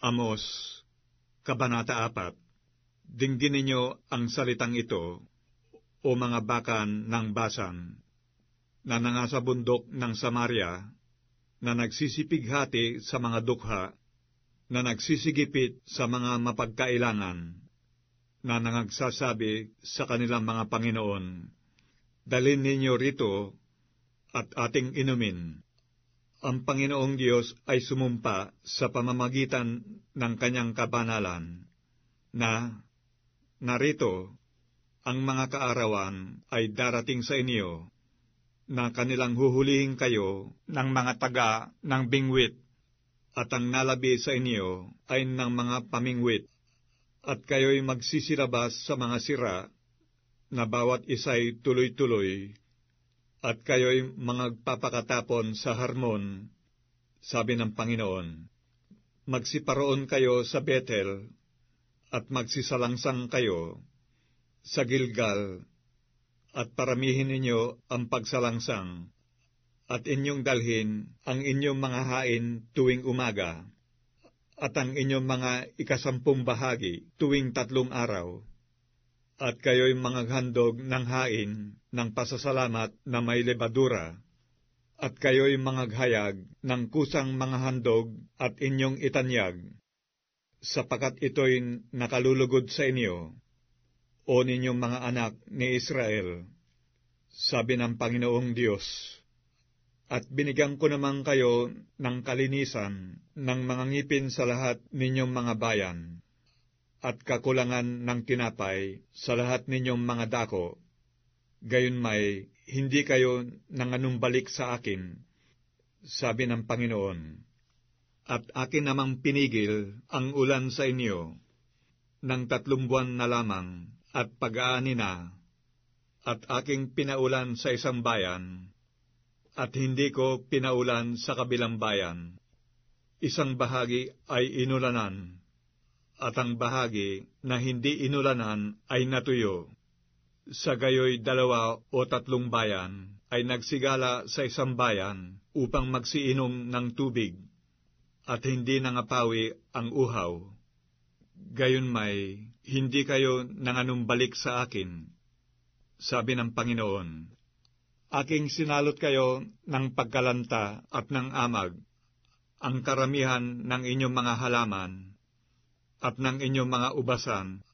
Amos, Kabanata 4. Dinggin ninyo ang salitang ito, o mga bakan ng Basan, na nangasa bundok ng Samaria, na nagsisipighati sa mga dukha, na nagsisigipit sa mga mapagkailangan, na nangagsasabi sa kanilang mga Panginoon, dalhin ninyo rito at ating inumin. Ang Panginoong Diyos ay sumumpa sa pamamagitan ng kanyang kabanalan, na narito, ang mga kaarawan ay darating sa inyo, na kanilang huhulihin kayo ng mga taga ng bingwit, at ang nalabi sa inyo ay ng mga pamingwit, at kayo'y magsisilabas sa mga sira, na bawat isa'y tuloy-tuloy, at kayo'y magpapakatapon sa Harmon, sabi ng Panginoon. Magsiparoon kayo sa Bethel, at magsisalangsang kayo sa Gilgal, at paramihin ninyo ang pagsalangsang, at inyong dalhin ang inyong mga hain tuwing umaga, at ang inyong mga 10 bahagi tuwing 3 araw, at kayo'y mangaghandog ng hain ng pasasalamat na may lebadura, at kayo'y mangaghayag ng kusang mga handog at inyong itanyag, sapagkat ito'y nakalulugod sa inyo, o ninyong mga anak ni Israel, sabi ng Panginoong Diyos. At binigyan ko naman kayo ng kalinisan ng mga ngipin sa lahat ninyong mga bayan, at kakulangan ng tinapay sa lahat ninyong mga dako. Gayunmay, hindi kayo nanganumbalik sa akin, sabi ng Panginoon. At akin namang pinigil ang ulan sa inyo ng 3 buwan na lamang, at pag-aani na, at aking pinaulan sa isang bayan, at hindi ko pinaulan sa kabilang bayan. Isang bahagi ay inulanan, at ang bahagi na hindi inulanan ay natuyo. Sa gayoy 2 o 3 bayan ay nagsigala sa isang bayan upang magsiinom ng tubig, at hindi nangapawi ang uhaw. Gayunmay, hindi kayo nanganumbalik sa akin, sabi ng Panginoon. Aking sinalot kayo ng pagkalanta at ng amag, ang karamihan ng inyong mga halaman, at ng inyong mga ubasan,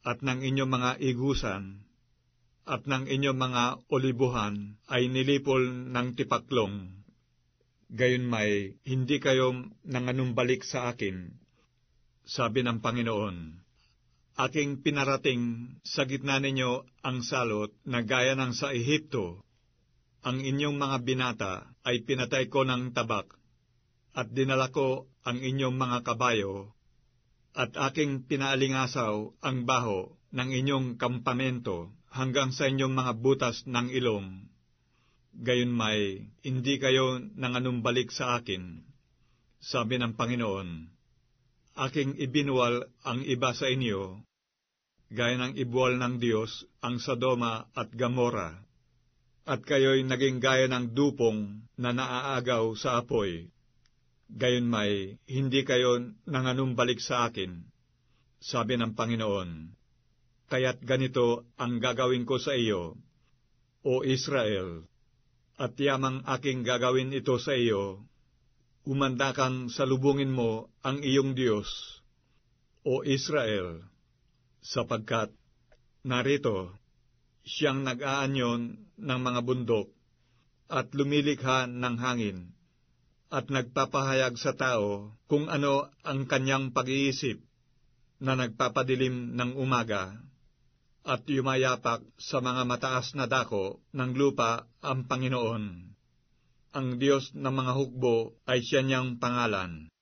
at ng inyong mga igusan, at ng inyong mga olibuhan ay nilipol ng tipaklong. Gayunmay, hindi kayo nanganumbalik sa akin, sabi ng Panginoon. Aking pinarating sa gitna ninyo ang salot na gaya ng sa Ehipto. Ang inyong mga binata ay pinatay ko ng tabak, at dinala ko ang inyong mga kabayo, at aking pinaalingasaw ang baho ng inyong kampamento hanggang sa inyong mga butas ng ilong. Gayunmay, hindi kayo nanganumbalik sa akin, sabi ng Panginoon. Aking ibinuwal ang iba sa inyo, gaya ng ibuwal ng Diyos ang Sodoma at Gomorra, at kayo'y naging gaya ng dupong na naaagaw sa apoy. Gayunmay, hindi kayo nanganumbalik sa akin, sabi ng Panginoon. Kaya't ganito ang gagawin ko sa iyo, O Israel, at yamang aking gagawin ito sa iyo. Umanda kang salubungin mo ang iyong Diyos, O Israel, sapagkat narito, siyang nag-aanyon ng mga bundok, at lumilikha ng hangin, at nagpapahayag sa tao kung ano ang kanyang pag-iisip, na nagpapadilim ng umaga, at yumayapak sa mga mataas na dako ng lupa ang Panginoon. Ang Diyos ng mga hukbo ay siya niyang pangalan.